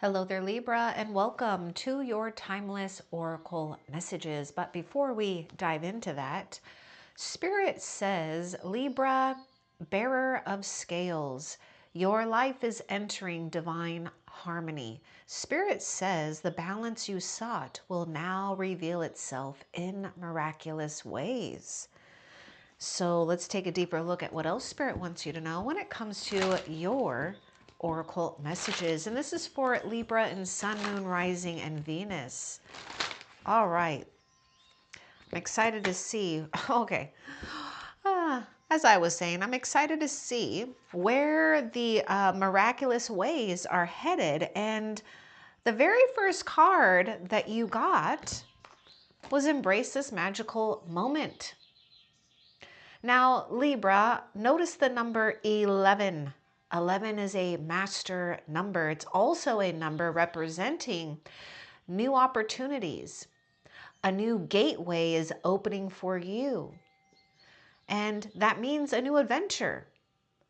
Hello there, Libra, and welcome to your timeless oracle messages. But before we dive into that, Spirit says, Libra, bearer of scales, your life is entering divine harmony. Spirit says the balance you sought will now reveal itself in miraculous ways. So let's take a deeper look at what else Spirit wants you to know when it comes to your oracle messages. And this is for Libra and Sun, Moon, Rising, and Venus. All right. I'm excited to see. Okay. As I was saying, I'm excited to see where the miraculous ways are headed. And the very first card that you got was Embrace This Magical Moment. Now, Libra, notice the number 11. 11 is a master number. It's also a number representing new opportunities. A new gateway is opening for you. And that means a new adventure,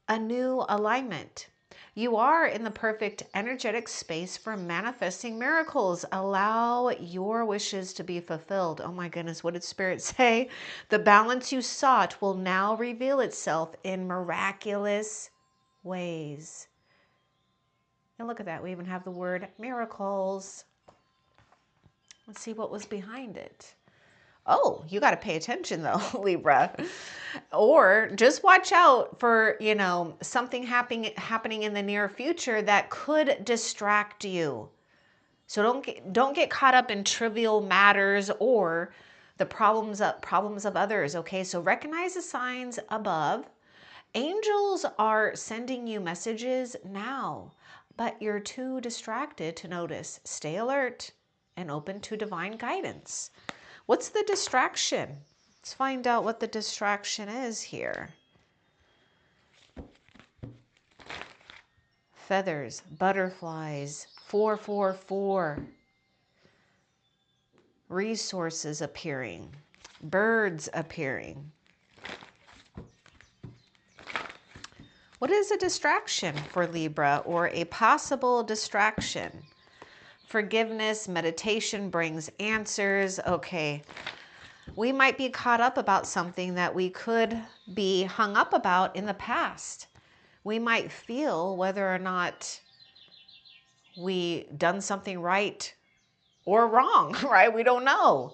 a new alignment. You are in the perfect energetic space for manifesting miracles. Allow your wishes to be fulfilled. Oh my goodness, what did Spirit say? The balance you sought will now reveal itself in miraculous ways. And look at that, we even have the word miracles. Let's see what was behind it. Oh, you got to pay attention though, Libra. Or just watch out for, something happening in the near future that could distract you. So don't get caught up in trivial matters or the problems of others, okay? So recognize the signs above. Angels are sending you messages now, but you're too distracted to notice. Stay alert and open to divine guidance. What's the distraction? Let's find out what the distraction is here. Feathers, butterflies, 444. Resources appearing, birds appearing. What is a distraction for Libra, or a possible distraction? Forgiveness, meditation brings answers. Okay. We might be caught up about something that we could be hung up about in the past. We might feel whether or not we done something right or wrong, right? We don't know.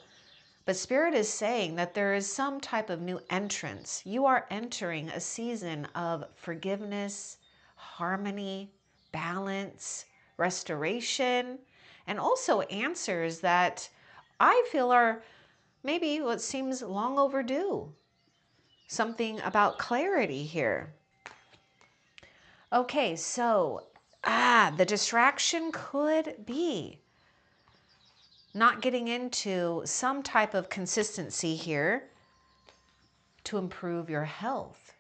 But Spirit is saying that there is some type of new entrance. You are entering a season of forgiveness, harmony, balance, restoration, and also answers that I feel are maybe what seems long overdue. Something about clarity here. Okay, so the distraction could be not getting into some type of consistency here to improve your health.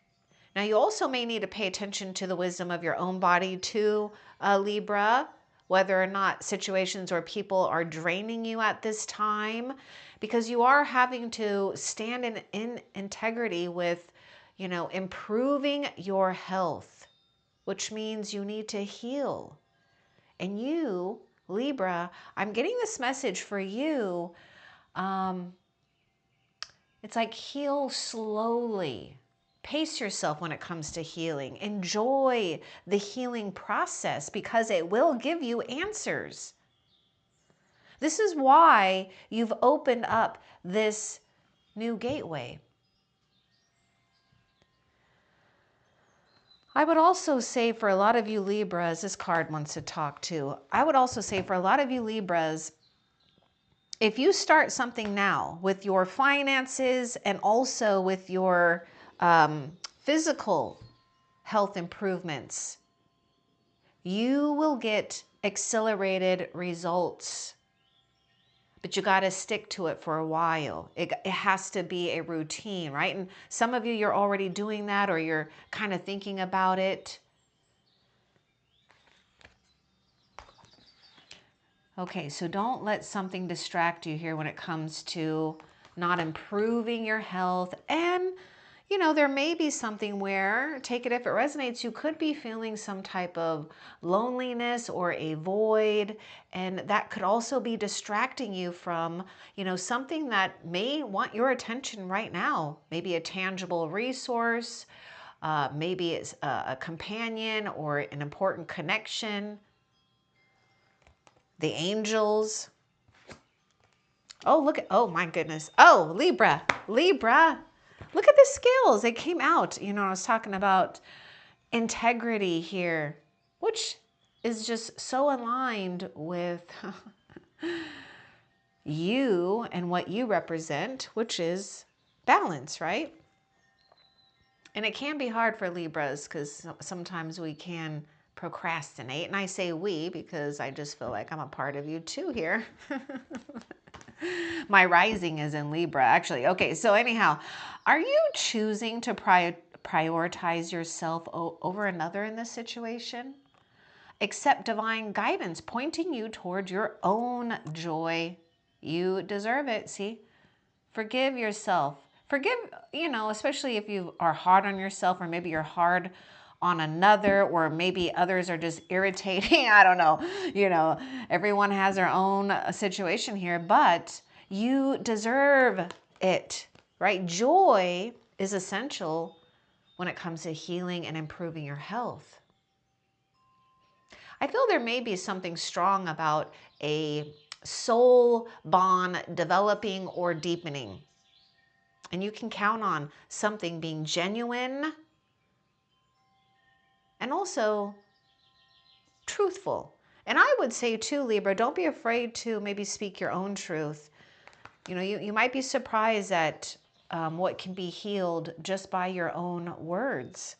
Now, you also may need to pay attention to the wisdom of your own body too, Libra, whether or not situations or people are draining you at this time, because you are having to stand in integrity with, improving your health, which means you need to heal. And you, Libra, I'm getting this message for you. It's like heal slowly. Pace yourself when it comes to healing. Enjoy the healing process because it will give you answers. This is why you've opened up this new gateway. I would also say for a lot of you Libras, this card wants to talk to. I would also say for a lot of you Libras, if you start something now with your finances and also with your physical health improvements, you will get accelerated results. But you got to stick to it for a while. It has to be a routine, right? And some of you, you're already doing that or you're kind of thinking about it. Okay, so don't let something distract you here when it comes to not improving your health and, you know, there may be something where, take it if it resonates, you could be feeling some type of loneliness or a void. And that could also be distracting you from, you know, something that may want your attention right now. Maybe a tangible resource, maybe it's a companion or an important connection. The angels. Oh, look at, oh my goodness. Oh, Libra, Libra. Look at the scales. They came out. You know, I was talking about integrity here, which is just so aligned with you and what you represent, which is balance, right? And it can be hard for Libras because sometimes we can procrastinate. And I say we because I just feel like I'm a part of you too here. My rising is in Libra, actually. Okay, so anyhow, are you choosing to prioritize yourself over another in this situation? Accept divine guidance, pointing you toward your own joy. You deserve it, see? Forgive yourself. Forgive, you know, especially if you are hard on yourself, or maybe you're hard on another, or maybe others are just irritating. I don't know. You know, everyone has their own situation here, but you deserve it, right? Joy is essential when it comes to healing and improving your health. I feel there may be something strong about a soul bond developing or deepening. And you can count on something being genuine and also truthful. And I would say too, Libra, don't be afraid to maybe speak your own truth. You know, you might be surprised at what can be healed just by your own words.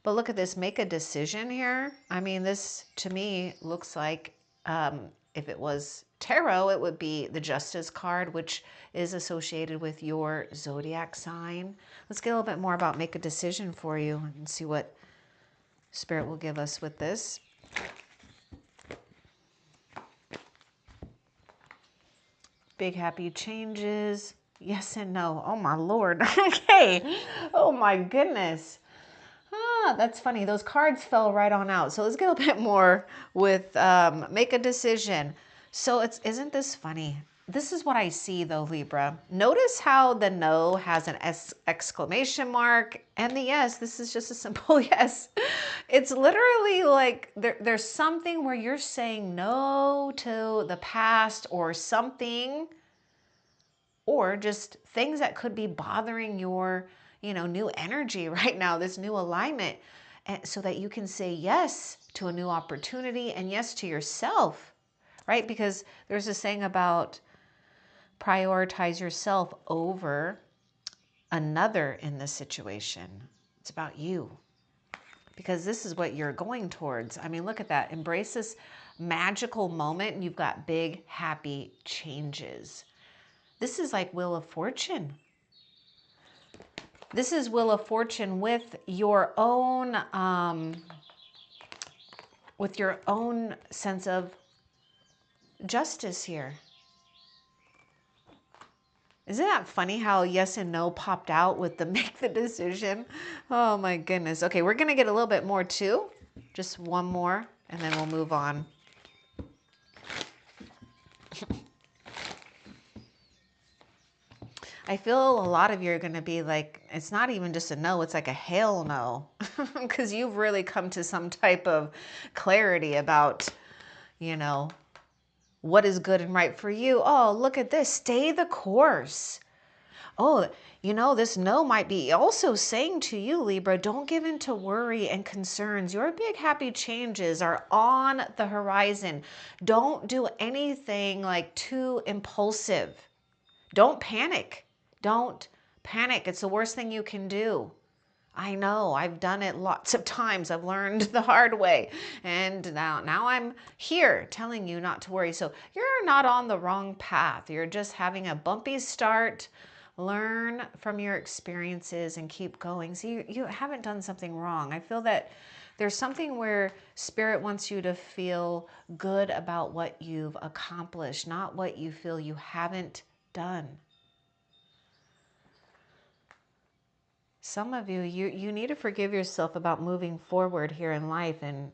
But look at this, make a decision here. I mean, this to me looks like if it was tarot, it would be the Justice card, which is associated with your zodiac sign. Let's get a little bit more about make a decision for you and see what Spirit will give us with this. Big happy changes. Yes and no. Oh my Lord. Okay. Oh my goodness. Ah, that's funny. Those cards fell right on out. So let's get a bit more with make a decision. So isn't this funny? This is what I see though, Libra. Notice how the no has an exclamation mark and the yes, this is just a simple yes. It's literally like there's something where you're saying no to the past or something, or just things that could be bothering your, you know, new energy right now, this new alignment, and so that you can say yes to a new opportunity and yes to yourself, right? Because there's a saying about prioritize yourself over another in this situation. It's about you, because this is what you're going towards. I mean, look at that. Embrace this magical moment and you've got big, happy changes. This is like Wheel of Fortune. This is Wheel of Fortune with your own sense of justice here. Isn't that funny how yes and no popped out with the make the decision? Oh my goodness. Okay, we're gonna get a little bit more too. Just one more and then we'll move on. I feel a lot of you are going to be like, it's not even just a no, it's like a hell no. Because you've really come to some type of clarity about, you know, what is good and right for you. Oh, look at this. Stay the course. Oh, you know, this no might be also saying to you, Libra, don't give in to worry and concerns. Your big happy changes are on the horizon. Don't do anything like too impulsive. Don't panic. Don't panic. It's the worst thing you can do. I know, I've done it lots of times. I've learned the hard way. And now I'm here telling you not to worry. So you're not on the wrong path. You're just having a bumpy start. Learn from your experiences and keep going. See, you haven't done something wrong. I feel that there's something where Spirit wants you to feel good about what you've accomplished, not what you feel you haven't done. Some of you, you need to forgive yourself about moving forward here in life and,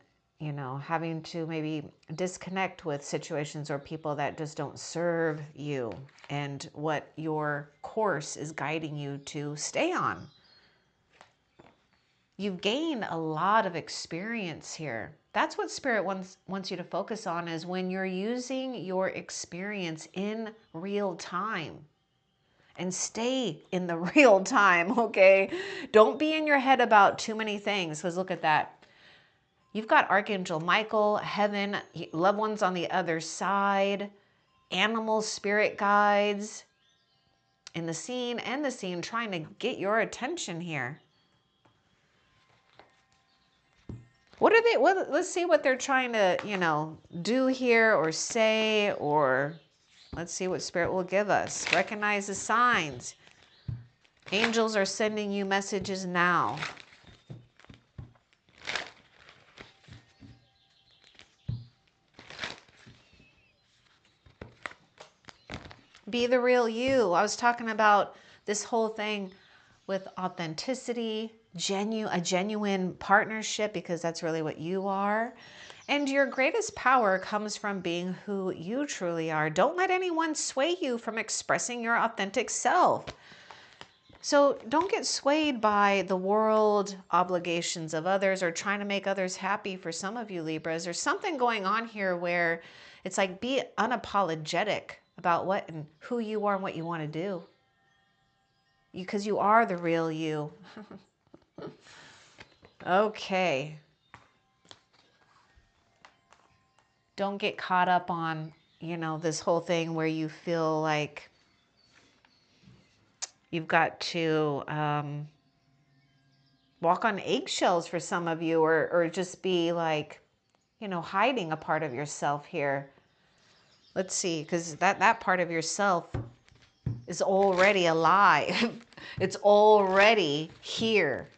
having to maybe disconnect with situations or people that just don't serve you and what your course is guiding you to stay on. You've gained a lot of experience here. That's what Spirit wants you to focus on, is when you're using your experience in real time. And stay in the real time, okay? Don't be in your head about too many things, because look at that. You've got Archangel Michael, heaven, loved ones on the other side, animals, spirit guides in the scene and the scene trying to get your attention here. What are they? Let's see what they're trying to, do here or say, or let's see what Spirit will give us. Recognize the signs. Angels are sending you messages now. Be the real you. I was talking about this whole thing with authenticity, a genuine partnership, because that's really what you are. And your greatest power comes from being who you truly are. Don't let anyone sway you from expressing your authentic self. So don't get swayed by the world obligations of others or trying to make others happy. For some of you Libras, there's something going on here where it's like, be unapologetic about what and who you are and what you want to do. Because you are the real you. Okay. Don't get caught up on, this whole thing where you feel like you've got to walk on eggshells for some of you, or just be like, hiding a part of yourself here. Let's see, because that part of yourself is already alive. It's already here.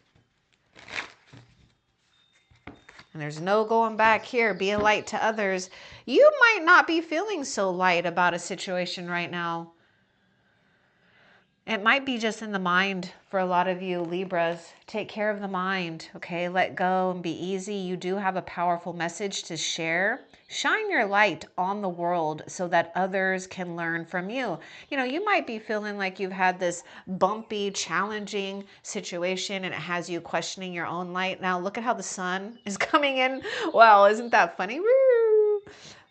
And there's no going back here. Be a light to others. You might not be feeling so light about a situation right now. It might be just in the mind for a lot of you Libras. Take care of the mind, okay? Let go and be easy. You do have a powerful message to share. Shine your light on the world so that others can learn from you. You might be feeling like you've had this bumpy, challenging situation and it has you questioning your own light. Now look at how the sun is coming in. Wow, isn't that funny? Woo!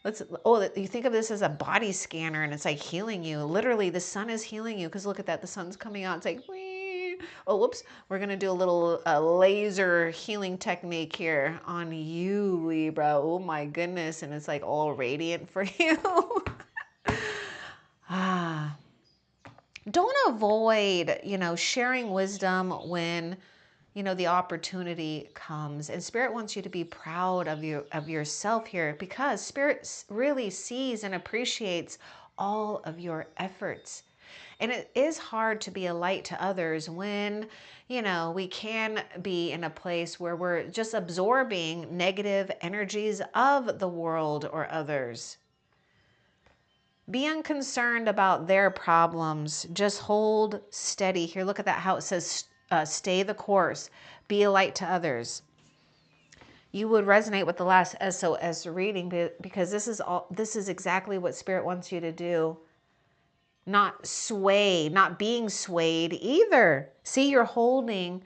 You think of this as a body scanner and it's like healing you. Literally, the sun is healing you, because look at that. The sun's coming out. It's like, whee. Oh, whoops. We're going to do a little laser healing technique here on you, Libra. Oh, my goodness. And it's like all radiant for you. Don't avoid, sharing wisdom when the opportunity comes. And Spirit wants you to be proud of yourself here, because Spirit really sees and appreciates all of your efforts. And it is hard to be a light to others when, we can be in a place where we're just absorbing negative energies of the world or others. Be unconcerned about their problems. Just hold steady. Here, look at that, how it says, stay the course. Be a light to others. You would resonate with the last SOS reading, because this is exactly what Spirit wants you to do. Not sway, not being swayed either. See, you're holding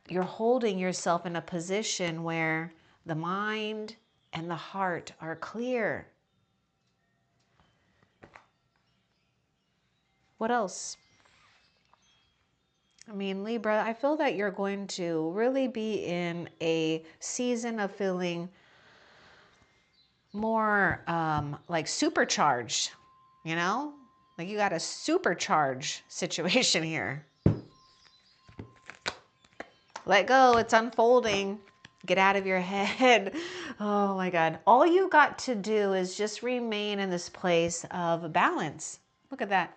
yourself in a position where the mind and the heart are clear. What else? I mean, Libra, I feel that you're going to really be in a season of feeling more like supercharged, Like you got a supercharge situation here. Let go, it's unfolding. Get out of your head. Oh my God. All you got to do is just remain in this place of balance. Look at that.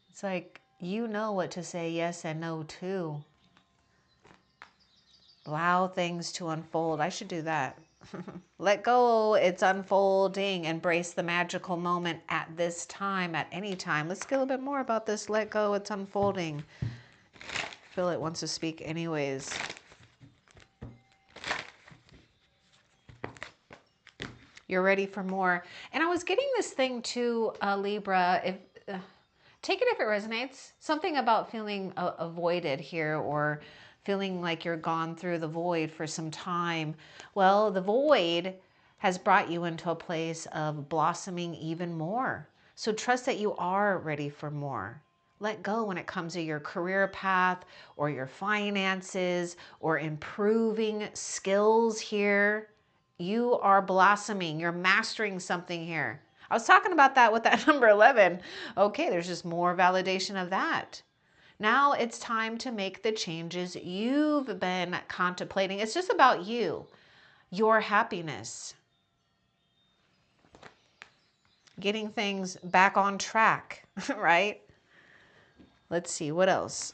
It's like, you know what to say yes and no to. Allow things to unfold. I should do that. Let go, it's unfolding. Embrace the magical moment at this time, at any time. Let's get a little bit more about this. Let go, it's unfolding. I feel it wants to speak anyways. You're ready for more. And I was getting this thing too, Libra, if take it if it resonates. Something about feeling avoided here, or feeling like you're gone through the void for some time. Well, the void has brought you into a place of blossoming even more. So trust that you are ready for more. Let go when it comes to your career path or your finances or improving skills here. You are blossoming. You're mastering something here. I was talking about that with that number 11. Okay, there's just more validation of that. Now it's time to make the changes you've been contemplating. It's just about you, your happiness, getting things back on track, right? Let's see, what else?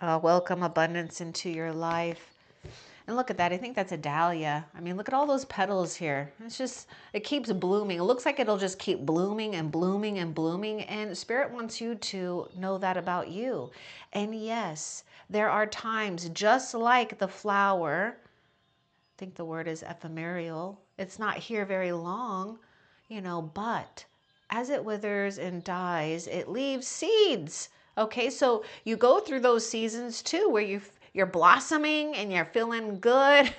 Welcome abundance into your life. And look at that. I think that's a dahlia. I mean, look at all those petals here. It's just, it keeps blooming. It looks like it'll just keep blooming and blooming and blooming. And Spirit wants you to know that about you. And yes, there are times, just like the flower, I think the word is ephemeral. It's not here very long, you know, but as it withers and dies, it leaves seeds. Okay, so you go through those seasons too, where you're blossoming and you're feeling good,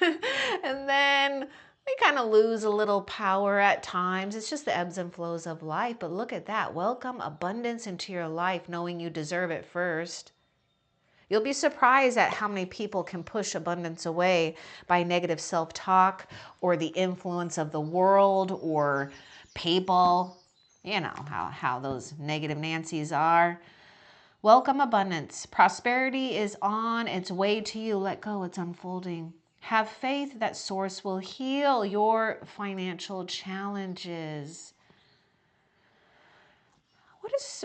and then we kind of lose a little power at times. It's just the ebbs and flows of life. But look at that. Welcome abundance into your life, knowing you deserve it first. You'll be surprised at how many people can push abundance away by negative self-talk or the influence of the world or people. You know how those negative Nancy's are. Welcome abundance. Prosperity is on its way to you. Let go, it's unfolding. Have faith that Source will heal your financial challenges. Let's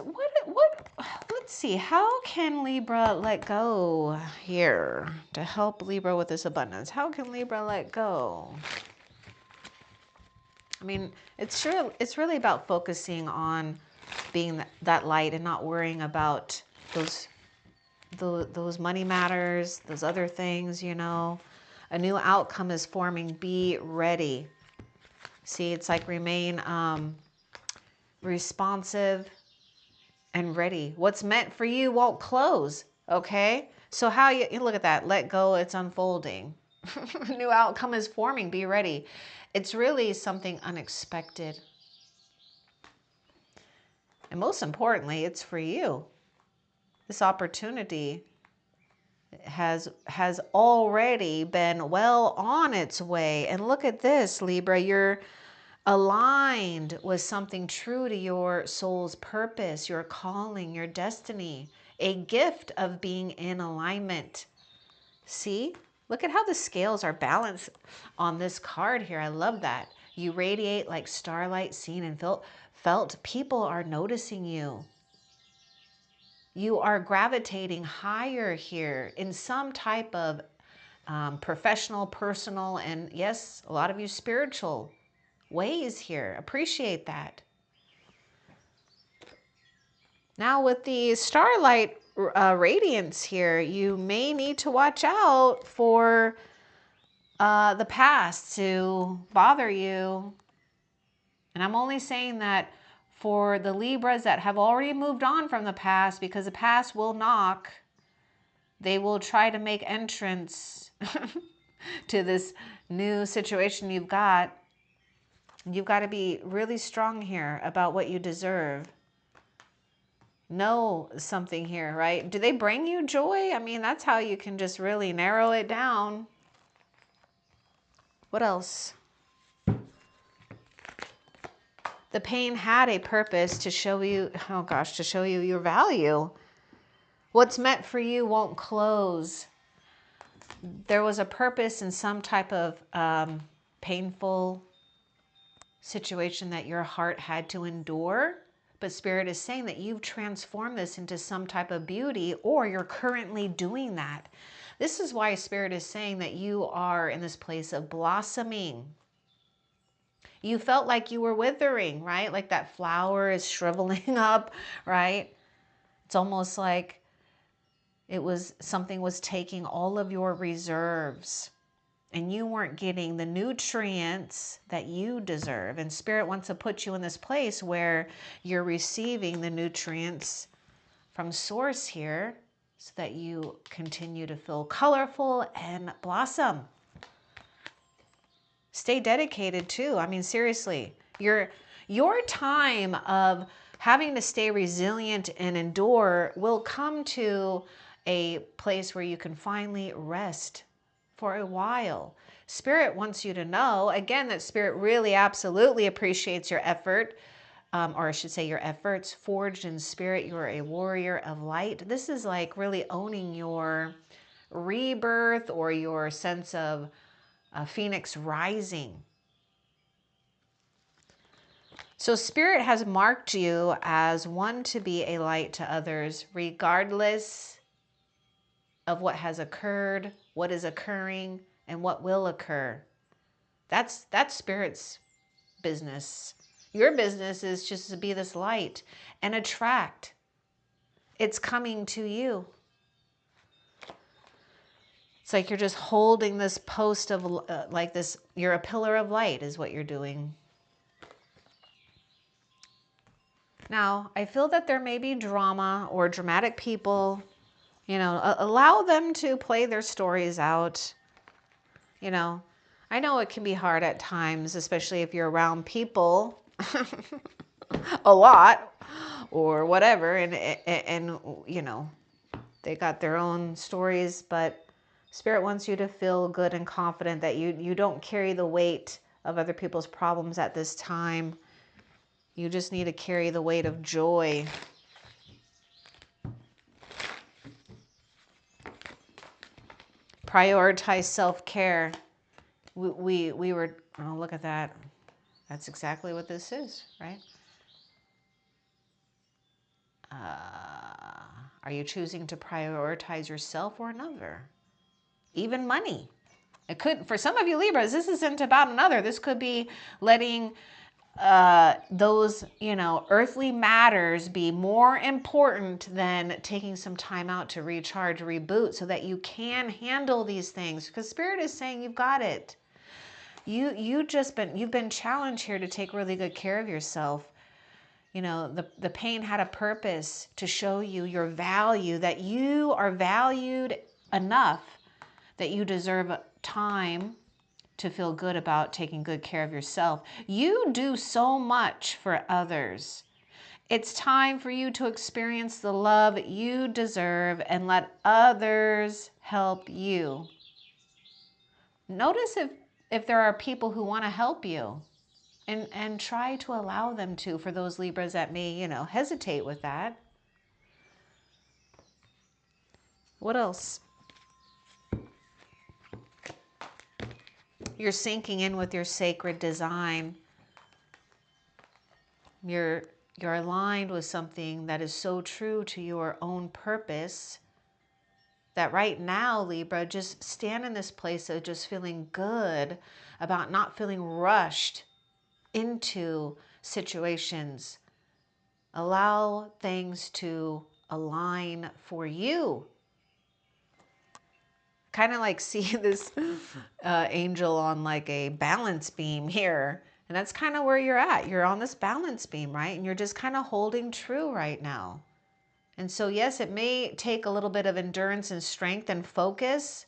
see, how can Libra let go here to help Libra with this abundance? How can Libra let go? I mean, it's really about focusing on being that light and not worrying about those money matters, those other things, you know. A new outcome is forming. Be ready. See, it's like remain responsive and ready. What's meant for you won't close, okay? So how you look at that, let go, it's unfolding. A new outcome is forming, be ready. It's really something unexpected. And most importantly, it's for you. This opportunity has already been well on its way. And look at this, Libra, you're aligned with something true to your soul's purpose, your calling, your destiny, a gift of being in alignment. See, look at how the scales are balanced on this card here. I love that. You radiate like starlight seen and felt. People are noticing you. You are gravitating higher here in some type of professional, personal, and yes, a lot of you spiritual ways here. Appreciate that. Now with the starlight radiance here, you may need to watch out for the past to bother you. And I'm only saying that for the Libras that have already moved on from the past, because the past will knock. They will try to make entrance to this new situation you've got. You've got to be really strong here about what you deserve. Know something here, right? Do they bring you joy? I mean, that's how you can just really narrow it down. What else? The pain had a purpose to show you, oh gosh, to show you your value. What's meant for you won't close. There was a purpose in some type of painful situation that your heart had to endure But Spirit is saying that you've transformed this into some type of beauty, or you're currently doing that. This is why Spirit is saying that you are in this place of blossoming. You felt like you were withering, right? Like that flower is shriveling up, right? It's almost like something was taking all of your reserves, and you weren't getting the nutrients that you deserve. And Spirit wants to put you in this place where you're receiving the nutrients from Source here so that you continue to feel colorful and blossom. Stay dedicated too. I mean, seriously, your time of having to stay resilient and endure will come to a place where you can finally rest for a while. Spirit wants you to know, again, that Spirit really absolutely appreciates your effort, or I should say your efforts. Forged in Spirit, you're a warrior of light. This is like really owning your rebirth or your sense of Phoenix rising. So Spirit has marked you as one to be a light to others, regardless of what has occurred, what is occurring, and what will occur. That's Spirit's business. Your business is just to be this light and attract. It's coming to you. It's like you're just holding this post of like this, you're a pillar of light is what you're doing. Now, I feel that there may be drama or dramatic people, you know, allow them to play their stories out. You know, I know it can be hard at times, especially if you're around people a lot or whatever. And, you know, they got their own stories, but Spirit wants you to feel good and confident that you don't carry the weight of other people's problems at this time. You just need to carry the weight of joy. Prioritize self-care. We were, oh, look at that. That's exactly what this is, right? Are you choosing to prioritize yourself or another? Even money. It could, for some of you Libras, this isn't about another. This could be letting those, you know, earthly matters be more important than taking some time out to recharge, reboot, so that you can handle these things. Because Spirit is saying you've got it. You've been challenged here to take really good care of yourself. You know, the pain had a purpose to show you your value, that you are valued enough that you deserve time to feel good about taking good care of yourself. You do so much for others. It's time for you to experience the love you deserve and let others help you. Notice if there are people who want to help you, and try to allow them to, for those Libras that may, you know, hesitate with that. What else? You're sinking in with your sacred design. You're aligned with something that is so true to your own purpose that right now, Libra, just stand in this place of just feeling good about not feeling rushed into situations. Allow things to align for you. Kind of like see this angel on like a balance beam here. And that's kind of where you're at. You're on this balance beam, right? And you're just kind of holding true right now. And so, yes, it may take a little bit of endurance and strength and focus,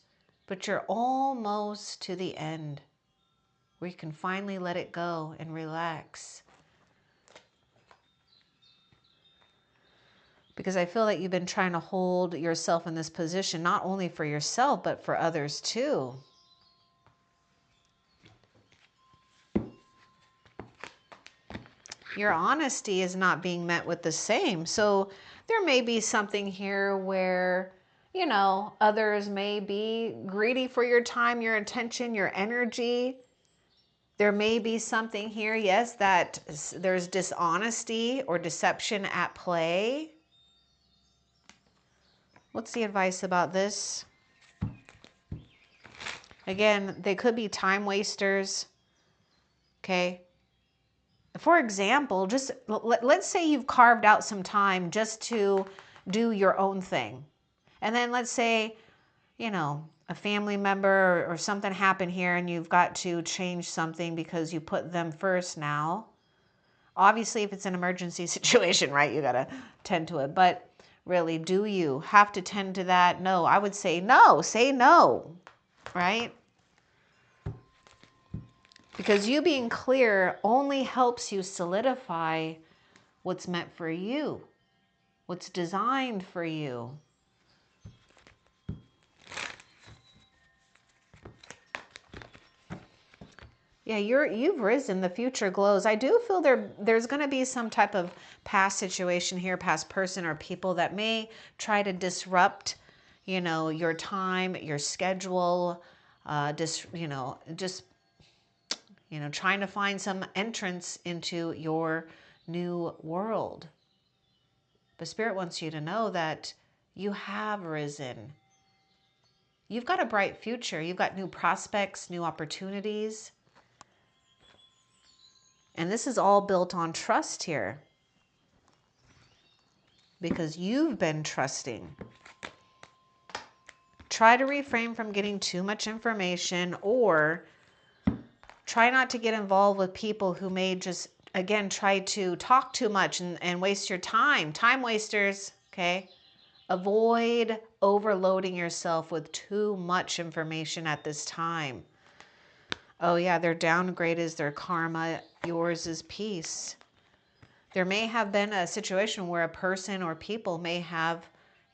but you're almost to the end where you can finally let it go and relax. Because I feel that you've been trying to hold yourself in this position, not only for yourself, but for others too. Your honesty is not being met with the same. So there may be something here where, you know, others may be greedy for your time, your attention, your energy. There may be something here, yes, that there's dishonesty or deception at play. What's the advice about this? Again, they could be time wasters, okay? For example, just let's say you've carved out some time just to do your own thing. And then let's say, you know, a family member or something happened here and you've got to change something because you put them first now. Obviously, if it's an emergency situation, right, you got to tend to it. But really, do you have to tend to that? No, I would say no. Say no, right? Because you being clear only helps you solidify what's meant for you, what's designed for you. Yeah, you've risen, the future glows. I do feel there's going to be some type of past situation here, past person or people that may try to disrupt, you know, your time, your schedule, just trying to find some entrance into your new world. But Spirit wants you to know that you have risen. You've got a bright future. You've got new prospects, new opportunities. And this is all built on trust here, because you've been trusting. Try to refrain from getting too much information, or try not to get involved with people who may just, again, try to talk too much and waste your time. Time wasters, okay? Avoid overloading yourself with too much information at this time. Oh yeah, their downgrade is their karma. Yours is peace. There may have been a situation where a person or people may have,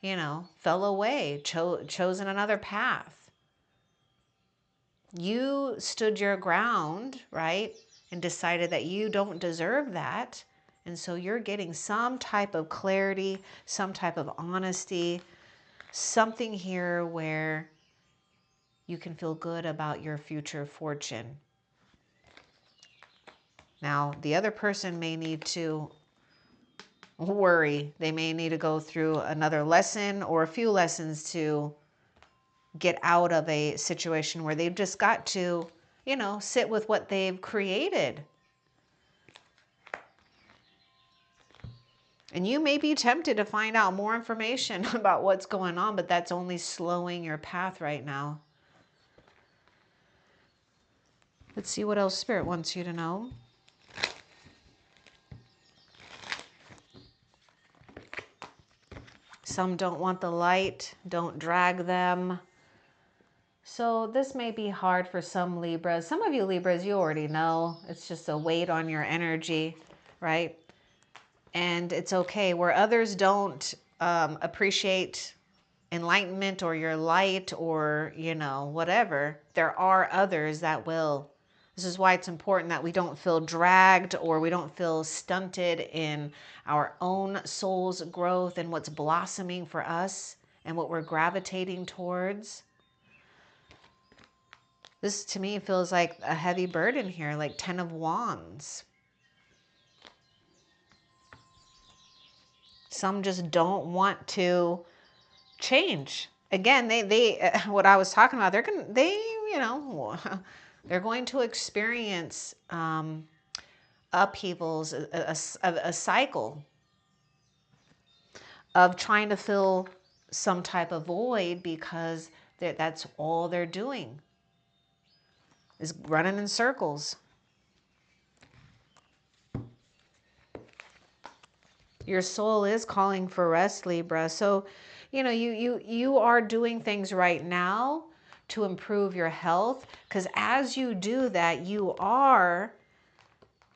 you know, fell away, chosen another path. You stood your ground, right? And decided that you don't deserve that. And so you're getting some type of clarity, some type of honesty, something here where you can feel good about your future fortune. Now, the other person may need to worry. They may need to go through another lesson or a few lessons to get out of a situation where they've just got to, you know, sit with what they've created. And you may be tempted to find out more information about what's going on, but that's only slowing your path right now. Let's see what else Spirit wants you to know. Some don't want the light, don't drag them. So this may be hard for some Libras. Some of you Libras, you already know. It's just a weight on your energy, right? And it's okay. Where others don't appreciate enlightenment or your light or, you know, whatever, there are others that will. This is why it's important that we don't feel dragged or we don't feel stunted in our own soul's growth and what's blossoming for us and what we're gravitating towards. This to me feels like a heavy burden here, like 10 of Wands. Some just don't want to change. Again, they what I was talking about, they're going to experience upheavals, a cycle of trying to fill some type of void because that's all they're doing is running in circles. Your soul is calling for rest, Libra. So, you know, you are doing things right now to improve your health, because as you do that, you are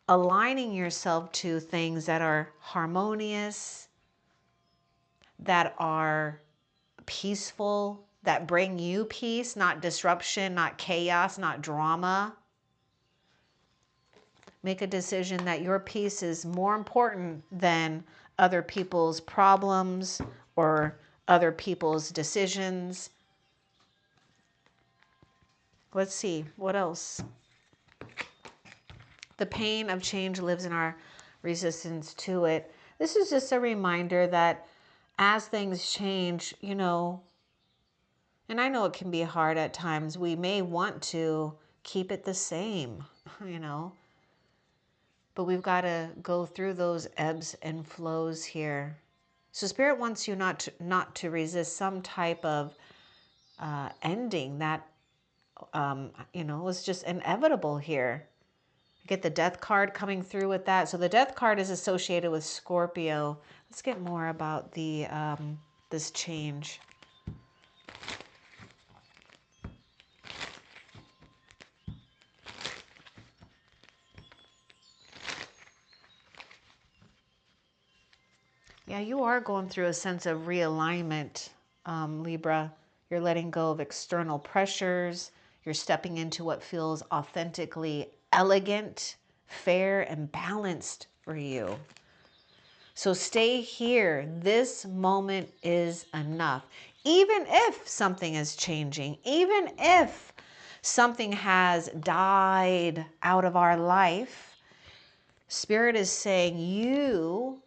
aligning yourself to things that are harmonious, that are peaceful, that bring you peace, not disruption, not chaos, not drama. Make a decision that your peace is more important than other people's problems or other people's decisions. Let's see, what else? The pain of change lives in our resistance to it. This is just a reminder that as things change, you know, and I know it can be hard at times, we may want to keep it the same, you know, but we've got to go through those ebbs and flows here. So Spirit wants you not to resist some type of ending that, you know, was just inevitable here. Get the death card coming through with that. So the death card is associated with Scorpio. Let's get more about the this change. Yeah, you are going through a sense of realignment, Libra. You're letting go of external pressures. You're stepping into what feels authentically elegant, fair, and balanced for you. So stay here. This moment is enough. Even if something is changing, even if something has died out of our life, Spirit is saying you,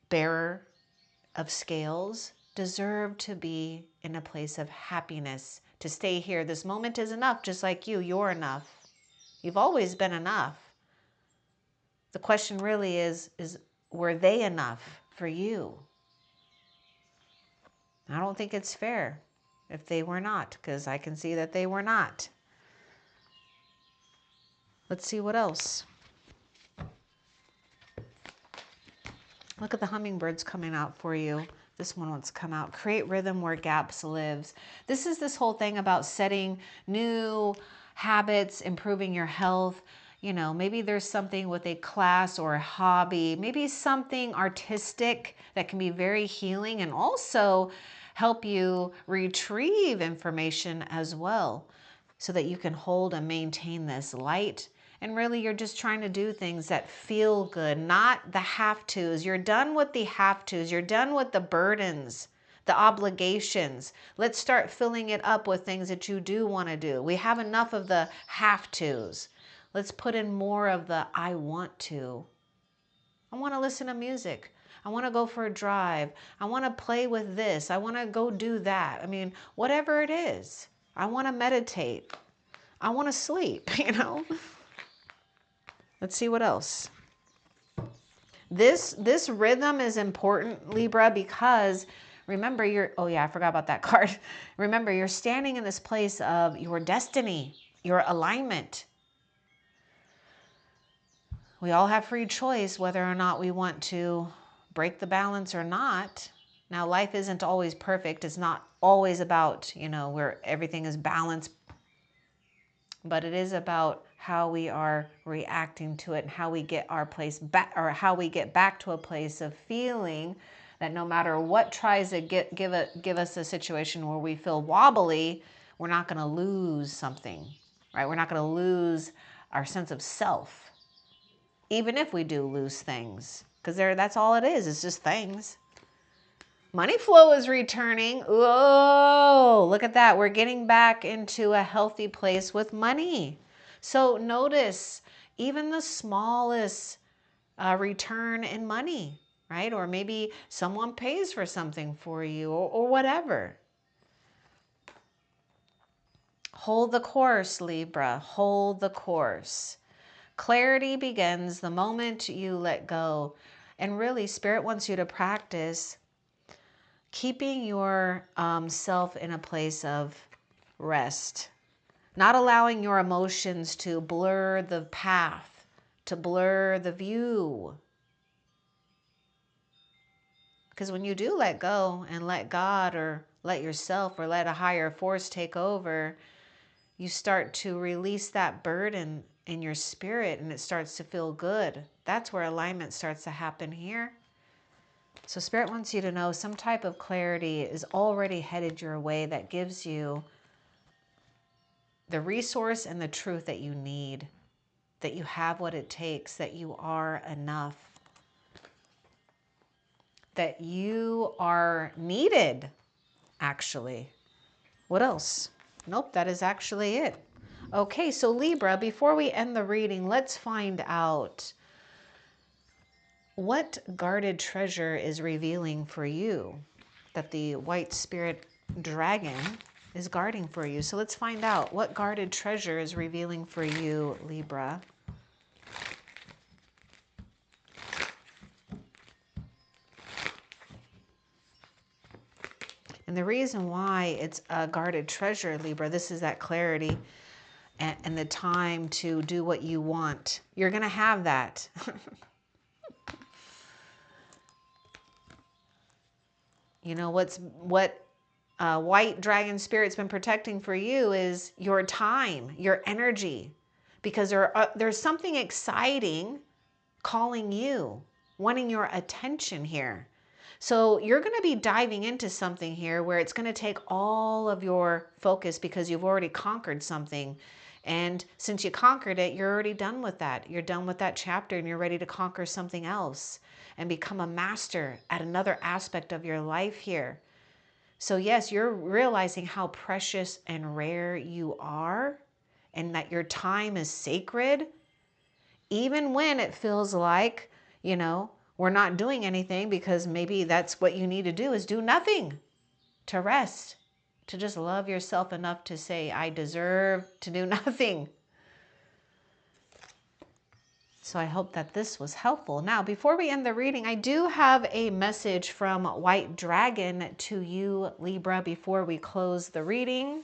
bearer of scales, deserve to be in a place of happiness. To stay here. This moment is enough, just like you. You're enough. You've always been enough. The question really is were they enough for you? I don't think it's fair if they were not, because I can see that they were not. Let's see what else. Look at the hummingbirds coming out for you. This one wants to come out. Create rhythm where gaps lives. This is this whole thing about setting new habits, improving your health. You know, maybe there's something with a class or a hobby, maybe something artistic that can be very healing and also help you retrieve information as well so that you can hold and maintain this light. And really, you're just trying to do things that feel good, not the have-tos. You're done with the have-tos. You're done with the burdens, the obligations. Let's start filling it up with things that you do want to do. We have enough of the have-tos. Let's put in more of the I want to. I want to listen to music. I want to go for a drive. I want to play with this. I want to go do that. I mean, whatever it is. I want to meditate. I want to sleep, you know. Let's see what else. This rhythm is important, Libra, because remember oh yeah, I forgot about that card. Remember, you're standing in this place of your destiny, your alignment. We all have free choice whether or not we want to break the balance or not. Now, life isn't always perfect. It's not always about, you know, where everything is balanced, but it is about how we are reacting to it and how we get our place back, or how we get back to a place of feeling that no matter what tries to give us a situation where we feel wobbly, we're not going to lose something, right? We're not going to lose our sense of self, even if we do lose things, because that's all it is. It's just things. Money flow is returning. Oh, look at that. We're getting back into a healthy place with money. So notice even the smallest return in money, right? Or maybe someone pays for something for you or whatever. Hold the course, Libra. Hold the course. Clarity begins the moment you let go. And really, Spirit wants you to practice keeping your self in a place of rest, not allowing your emotions to blur the path, to blur the view. Because when you do let go and let God or let yourself or let a higher force take over, you start to release that burden in your spirit and it starts to feel good. That's where alignment starts to happen here. So Spirit wants you to know some type of clarity is already headed your way that gives you the resource and the truth that you need, that you have what it takes, that you are enough, that you are needed, actually. What else? Nope, that is actually it. Okay, so Libra, before we end the reading, let's find out what guarded treasure is revealing for you that the white spirit dragon is guarding for you. So let's find out what guarded treasure is revealing for you, Libra. And the reason why it's a guarded treasure, Libra, this is that clarity and the time to do what you want. You're going to have that. You know, what white dragon spirit's been protecting for you is your time, your energy, because there's something exciting calling you, wanting your attention here. So you're going to be diving into something here where it's going to take all of your focus because you've already conquered something. And since you conquered it, you're already done with that. You're done with that chapter and you're ready to conquer something else and become a master at another aspect of your life here. So yes, you're realizing how precious and rare you are and that your time is sacred, even when it feels like, you know, we're not doing anything, because maybe that's what you need to do is do nothing, to rest, to just love yourself enough to say, I deserve to do nothing. So I hope that this was helpful. Now, before we end the reading, I do have a message from White Dragon to you, Libra, before we close the reading.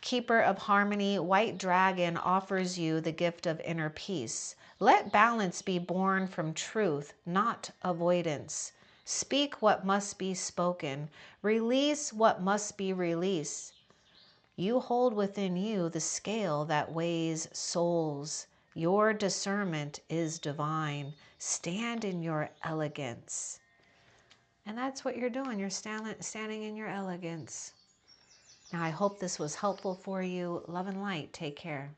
Keeper of Harmony, White Dragon offers you the gift of inner peace. Let balance be born from truth, not avoidance. Speak what must be spoken. Release what must be released. You hold within you the scale that weighs souls. Your discernment is divine. Stand in your elegance. And that's what you're doing. You're standing in your elegance. Now, I hope this was helpful for you. Love and light. Take care.